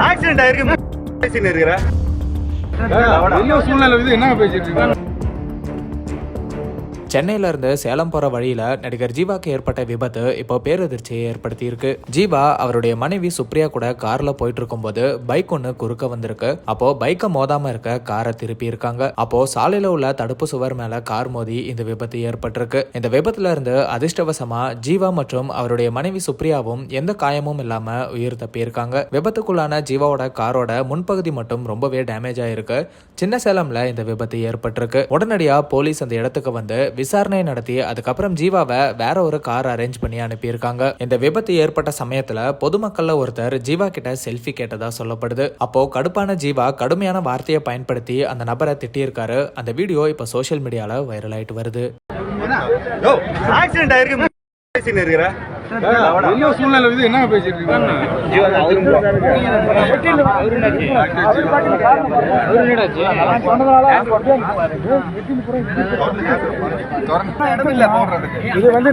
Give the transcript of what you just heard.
Accident ஆயிருக்கு பேசின்னு இருக்கிற சூழ்நிலை இது என்ன பேசிட்டு இருக்கீங்க? சென்னையில இருந்து சேலம் போற வழியில நடிகர் ஜீவாக்கு ஏற்பட்ட விபத்து இப்போ பேரதிர்ச்சியை ஏற்படுத்தி இருக்கு. ஜீவா அவருடைய மனைவி சுப்ரியா கூட கார்ல போயிட்டு இருக்கும்போது பைக் ஒண்ணு குறுக்க வந்திருக்கு. அப்போ பைக்கை மோதாம இருக்க காரை திருப்பி இருக்காங்க. அப்போ சாலையில உள்ள தடுப்பு சுவர் மேல கார் மோதி இந்த விபத்து ஏற்பட்டிருக்கு. இந்த விபத்துல இருந்து அதிர்ஷ்டவசமா ஜீவா மற்றும் அவருடைய மனைவி சுப்ரியாவும் எந்த காயமும் இல்லாம உயிர் தப்பி இருக்காங்க. விபத்துக்குள்ளான ஜீவாவோட காரோட முன்பகுதி மட்டும் ரொம்பவே டேமேஜ் ஆயிருக்கு. சின்ன சேலம்ல இந்த விபத்து ஏற்பட்டிருக்கு. உடனடியா போலீஸ் அந்த இடத்துக்கு வந்து விசாரணை நடத்தி அதுக்கப்புறம் ஜீவாவை வேற ஒரு கார் அரேஞ்ச் பண்ணி அனுப்பியிருக்காங்க. இந்த விபத்து ஏற்பட்ட சமயத்துல பொதுமக்கள்ல ஒருத்தர் ஜீவா கிட்ட செல்ஃபி கேட்டதா சொல்லப்படுது. அப்போ கடுப்பான ஜீவா கடுமையான வார்த்தையை பயன்படுத்தி அந்த நபரை திட்டியிருக்காரு. அந்த வீடியோ இப்ப சோசியல் மீடியால வைரல் ஆயிட்டு வருது. ஆக்சிடென்ட் ஆயிருக்கு பேசின்னு இருக்கிற சூழ்நிலை இது என்ன பேசிட்டு இருக்கீங்க? இது வந்து